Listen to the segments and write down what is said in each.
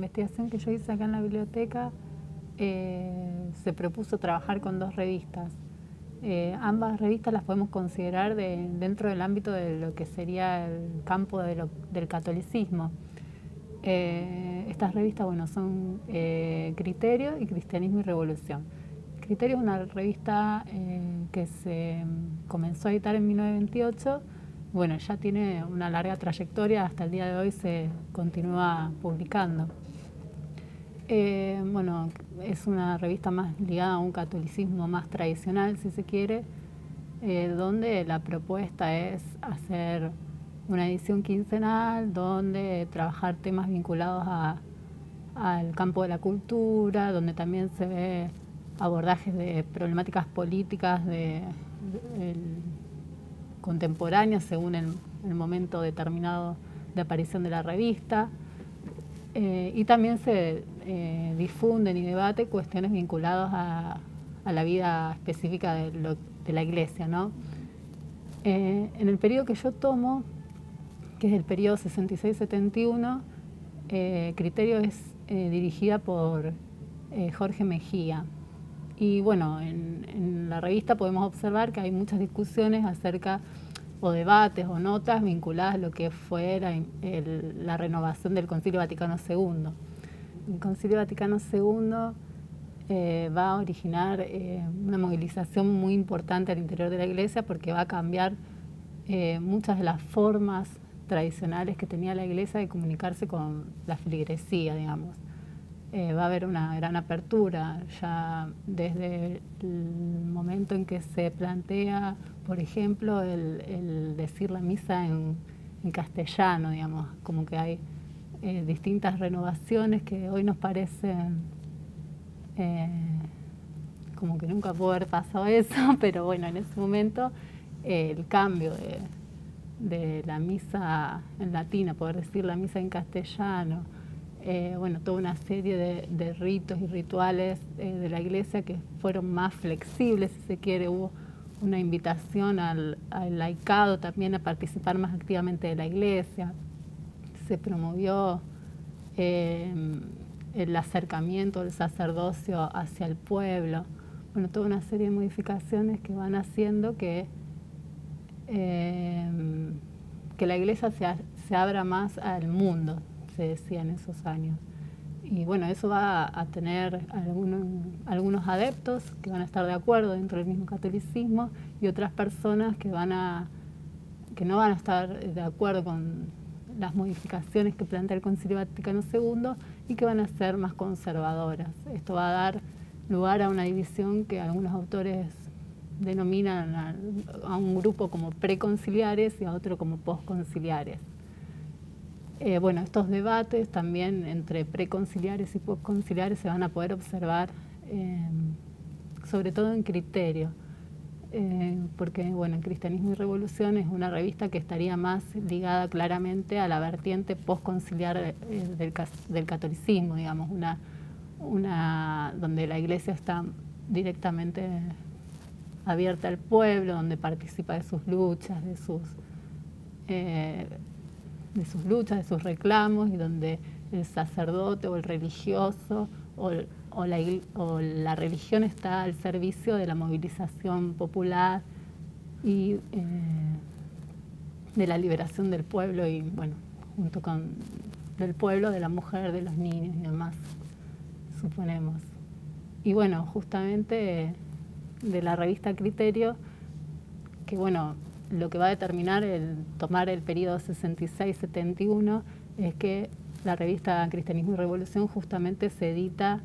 investigación que yo hice acá en la biblioteca se propuso trabajar con 2 revistas. Ambas revistas las podemos considerar dentro del ámbito de lo que sería el campo del catolicismo. Estas revistas, bueno, son Criterio y Cristianismo y Revolución. Criterio es una revista que se comenzó a editar en 1928. Bueno, ya tiene una larga trayectoria, hasta el día de hoy se continúa publicando. Bueno, es una revista más ligada a un catolicismo más tradicional, si se quiere, donde la propuesta es hacer una edición quincenal, donde trabajar temas vinculados al campo de la cultura, donde también se ve abordajes de problemáticas políticas contemporáneas según el momento determinado de aparición de la revista. Y también se difunden y debate cuestiones vinculadas a la vida específica de la Iglesia, ¿no? En el periodo que yo tomo, que es el periodo 66-71, Criterio es dirigida por Jorge Mejía. Y bueno, en la revista podemos observar que hay muchas discusiones acerca, o debates o notas vinculadas a lo que fue la renovación del Concilio Vaticano II. El Concilio Vaticano II va a originar una movilización muy importante al interior de la Iglesia, porque va a cambiar muchas de las formas tradicionales que tenía la Iglesia de comunicarse con la feligresía, digamos. Va a haber una gran apertura ya desde el momento en que se plantea, por ejemplo, el decir la misa en castellano, digamos, como que hay distintas renovaciones que hoy nos parecen como que nunca pudo haber pasado eso, pero bueno, en ese momento el cambio de la misa en latín, poder decir la misa en castellano, bueno, toda una serie de ritos y rituales de la Iglesia que fueron más flexibles, si se quiere. Hubo una invitación al laicado también a participar más activamente de la Iglesia. Se promovió el acercamiento del sacerdocio hacia el pueblo. Bueno, toda una serie de modificaciones que van haciendo que la Iglesia se abra más al mundo, se decía en esos años. Y bueno, eso va a tener algunos adeptos que van a estar de acuerdo dentro del mismo catolicismo, y otras personas que no van a estar de acuerdo con las modificaciones que plantea el Concilio Vaticano II y que van a ser más conservadoras. Esto va a dar lugar a una división que algunos autores denominan a un grupo como preconciliares y a otro como postconciliares. Bueno, estos debates también entre preconciliares y postconciliares se van a poder observar sobre todo en Criterio, porque bueno, en Cristianismo y Revolución es una revista que estaría más ligada claramente a la vertiente postconciliar del catolicismo, digamos, donde la Iglesia está directamente abierta al pueblo, donde participa de sus luchas, de sus reclamos, y donde el sacerdote o el religioso o la religión está al servicio de la movilización popular y de la liberación del pueblo, y bueno, junto con del pueblo, de la mujer, de los niños y demás, suponemos. Y bueno, justamente de la revista Criterio, que bueno, lo que va a determinar tomar el periodo 66-71 es que la revista Cristianismo y Revolución justamente se edita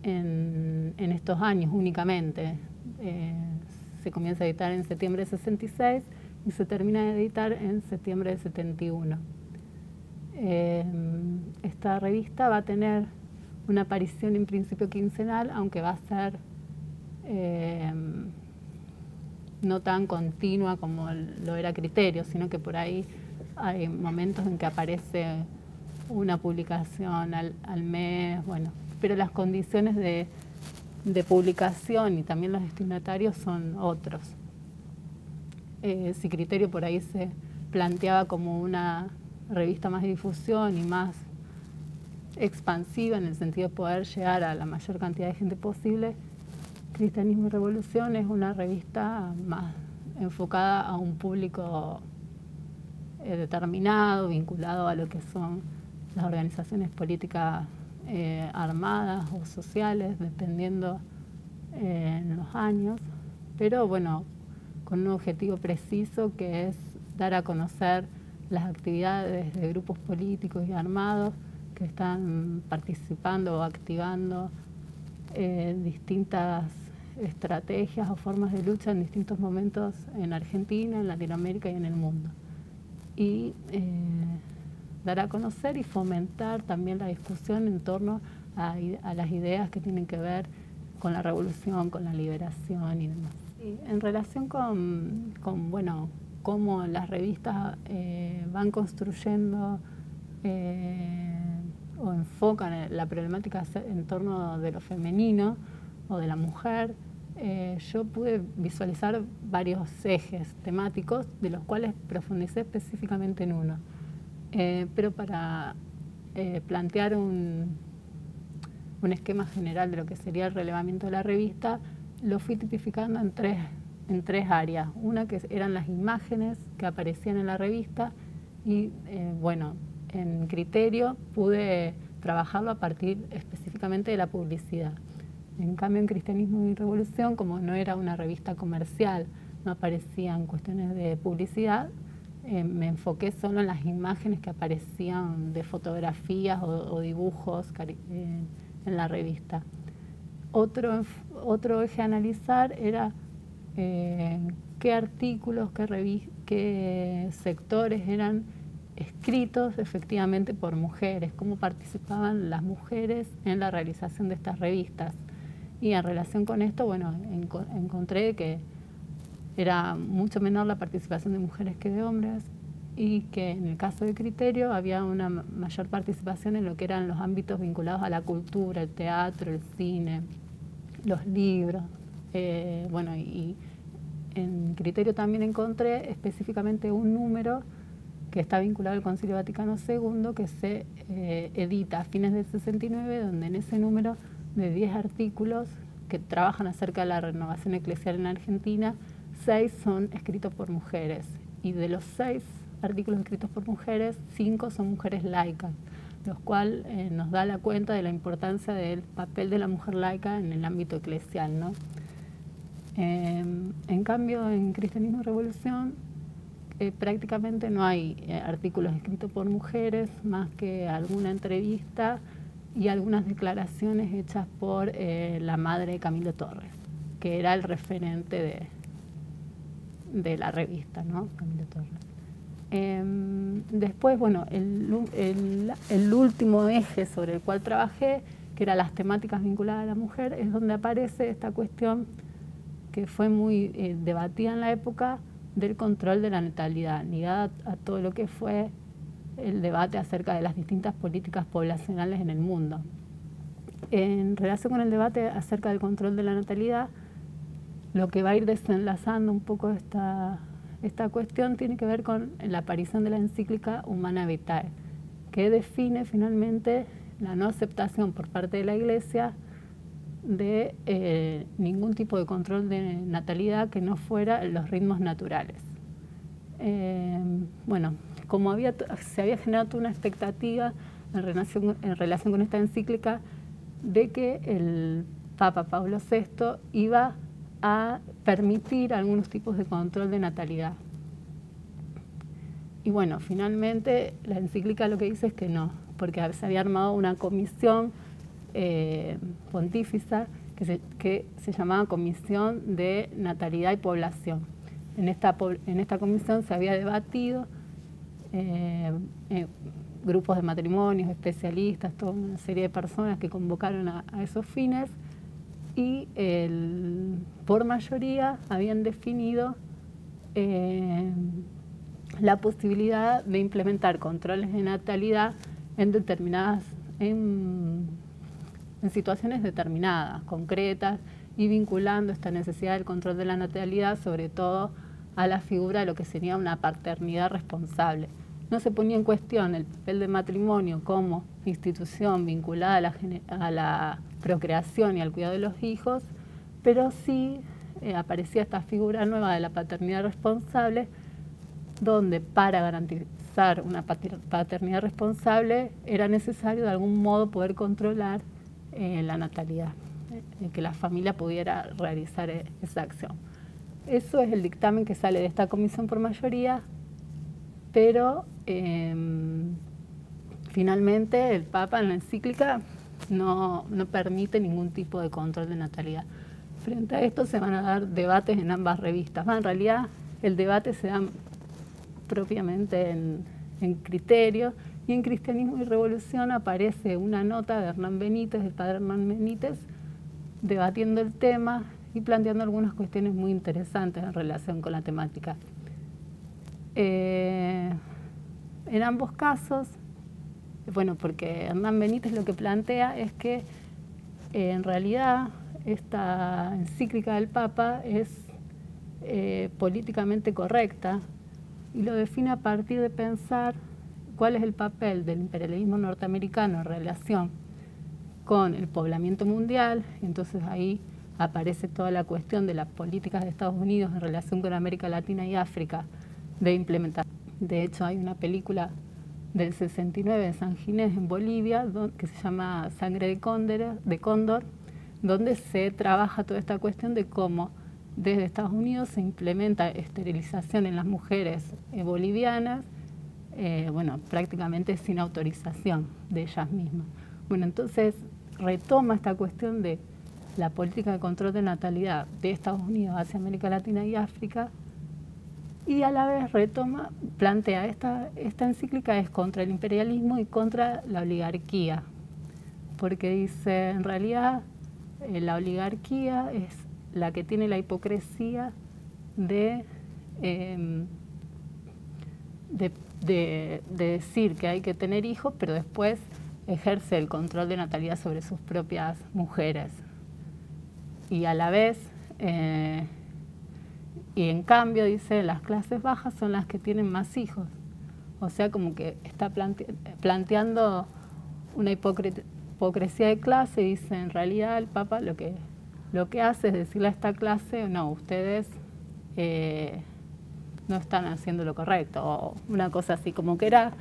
en estos años únicamente. Se comienza a editar en septiembre de 66 y se termina de editar en septiembre de 71. Esta revista va a tener una aparición en principio quincenal, aunque va a ser no tan continua como lo era Criterio, sino que por ahí hay momentos en que aparece una publicación al mes, bueno, pero las condiciones de publicación y también los destinatarios son otros. Si Criterio por ahí se planteaba como una revista más de difusión y más expansiva en el sentido de poder llegar a la mayor cantidad de gente posible, Cristianismo y Revolución es una revista más enfocada a un público determinado, vinculado a lo que son las organizaciones políticas armadas o sociales, dependiendo en los años, pero bueno, con un objetivo preciso que es dar a conocer las actividades de grupos políticos y armados que están participando o activando distintas estrategias o formas de lucha en distintos momentos en Argentina, en Latinoamérica y en el mundo. Y dar a conocer y fomentar también la discusión en torno a las ideas que tienen que ver con la revolución, con la liberación y demás. Y en relación con bueno, cómo las revistas van construyendo o enfocan la problemática en torno de lo femenino o de la mujer, yo pude visualizar varios ejes temáticos, de los cuales profundicé específicamente en uno. Pero para plantear un esquema general de lo que sería el relevamiento de la revista, lo fui tipificando en tres áreas. Una que eran las imágenes que aparecían en la revista y, bueno, en Criterio pude trabajarlo a partir específicamente de la publicidad. En cambio, en Cristianismo y Revolución, como no era una revista comercial, no aparecían cuestiones de publicidad, me enfoqué solo en las imágenes que aparecían de fotografías o dibujos en la revista. Otro eje a analizar era qué artículos, qué sectores eran escritos efectivamente por mujeres, cómo participaban las mujeres en la realización de estas revistas. Y en relación con esto, bueno, encontré que era mucho menor la participación de mujeres que de hombres y que en el caso de Criterio había una mayor participación en lo que eran los ámbitos vinculados a la cultura, el teatro, el cine, los libros. Bueno, y en Criterio también encontré específicamente un número que está vinculado al Concilio Vaticano II, que se edita a fines del 69, donde en ese número de 10 artículos que trabajan acerca de la renovación eclesial en Argentina, 6 son escritos por mujeres. Y de los 6 artículos escritos por mujeres, 5 son mujeres laicas, lo cual nos da la cuenta de la importancia del papel de la mujer laica en el ámbito eclesial, ¿no? En cambio, en Cristianismo y Revolución, prácticamente no hay artículos escritos por mujeres, más que alguna entrevista y algunas declaraciones hechas por la madre de Camilo Torres, que era el referente de la revista, ¿no? Camilo Torres. Después, bueno, el último eje sobre el cual trabajé, que eran las temáticas vinculadas a la mujer, es donde aparece esta cuestión que fue muy debatida en la época del control de la natalidad, ligada a todo lo que fue el debate acerca de las distintas políticas poblacionales en el mundo. En relación con el debate acerca del control de la natalidad, lo que va a ir desenlazando un poco esta cuestión tiene que ver con la aparición de la encíclica Humanae Vitae, que define finalmente la no aceptación por parte de la Iglesia de ningún tipo de control de natalidad que no fuera los ritmos naturales. Bueno, como se había generado toda una expectativa en relación con esta encíclica de que el Papa Pablo VI iba a permitir algunos tipos de control de natalidad. Y bueno, finalmente la encíclica lo que dice es que no, porque se había armado una comisión pontífica que se llamaba Comisión de Natalidad y Población. En esta comisión se había debatido grupos de matrimonios, especialistas, toda una serie de personas que convocaron a esos fines y por mayoría habían definido la posibilidad de implementar controles de natalidad en situaciones determinadas, concretas, y vinculando esta necesidad del control de la natalidad sobre todo a la figura de lo que sería una paternidad responsable, no se ponía en cuestión el papel del matrimonio como institución vinculada a la procreación y al cuidado de los hijos, pero sí aparecía esta figura nueva de la paternidad responsable, donde para garantizar una paternidad responsable era necesario de algún modo poder controlar la natalidad, que la familia pudiera realizar esa acción. Eso es el dictamen que sale de esta comisión por mayoría, pero finalmente el Papa en la encíclica no permite ningún tipo de control de natalidad. Frente a esto se van a dar debates en ambas revistas. En realidad el debate se da propiamente en Criterio, y en Cristianismo y Revolución aparece una nota de Hernán Benítez, del padre Hernán Benítez, debatiendo el tema y planteando algunas cuestiones muy interesantes en relación con la temática. En ambos casos, bueno, porque Hernán Benítez lo que plantea es que en realidad esta encíclica del Papa es políticamente correcta, y lo define a partir de pensar cuál es el papel del imperialismo norteamericano en relación con el poblamiento mundial. Entonces ahí aparece toda la cuestión de las políticas de Estados Unidos en relación con América Latina y África de implementar. De hecho, hay una película del 69 de San Ginés en Bolivia que se llama Sangre de Cóndor, donde se trabaja toda esta cuestión de cómo desde Estados Unidos se implementa esterilización en las mujeres bolivianas, bueno, prácticamente sin autorización de ellas mismas. Bueno, entonces retoma esta cuestión de la política de control de natalidad de Estados Unidos hacia América Latina y África, y a la vez plantea esta encíclica es contra el imperialismo y contra la oligarquía, porque dice, en realidad la oligarquía es la que tiene la hipocresía de decir que hay que tener hijos, pero después ejerce el control de natalidad sobre sus propias mujeres. Y a la vez, y en cambio, dice, las clases bajas son las que tienen más hijos. O sea, como que está planteando una hipocresía de clase, y dice, en realidad el Papa lo que hace es decirle a esta clase, no, ustedes no están haciendo lo correcto, o una cosa así, como que era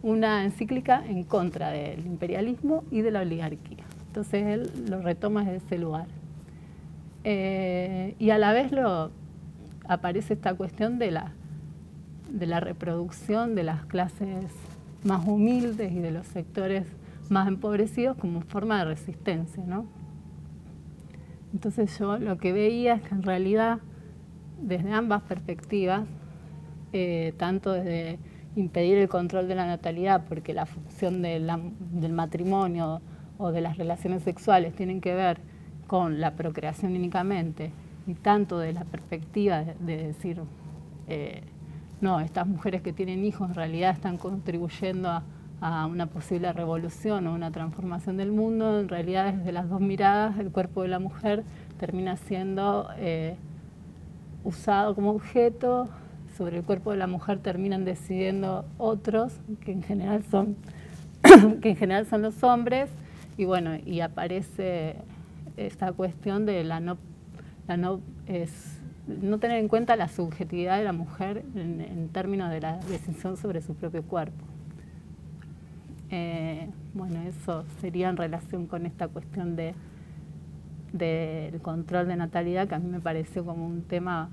una encíclica en contra del imperialismo y de la oligarquía. Entonces él lo retoma desde ese lugar. Y a la vez aparece esta cuestión de la reproducción de las clases más humildes y de los sectores más empobrecidos como forma de resistencia, ¿no? Entonces yo lo que veía es que en realidad desde ambas perspectivas, tanto desde impedir el control de la natalidad, porque la función del matrimonio o de las relaciones sexuales tienen que ver con la procreación únicamente, y tanto de la perspectiva de decir, no, estas mujeres que tienen hijos en realidad están contribuyendo a una posible revolución o una transformación del mundo. En realidad, desde las dos miradas, el cuerpo de la mujer termina siendo usado como objeto. Sobre el cuerpo de la mujer terminan decidiendo otros, que en general son los hombres, y bueno, y aparece esta cuestión de no tener en cuenta la subjetividad de la mujer en términos de la decisión sobre su propio cuerpo. Bueno, eso sería en relación con esta cuestión del control de natalidad, que a mí me pareció como un tema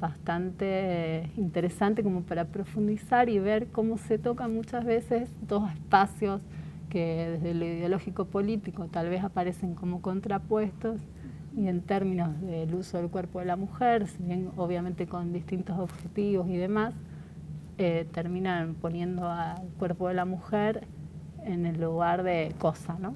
bastante interesante como para profundizar y ver cómo se tocan muchas veces dos espacios que desde lo ideológico político tal vez aparecen como contrapuestos, y en términos del uso del cuerpo de la mujer, si bien obviamente con distintos objetivos y demás, terminan poniendo al cuerpo de la mujer en el lugar de cosa, ¿no?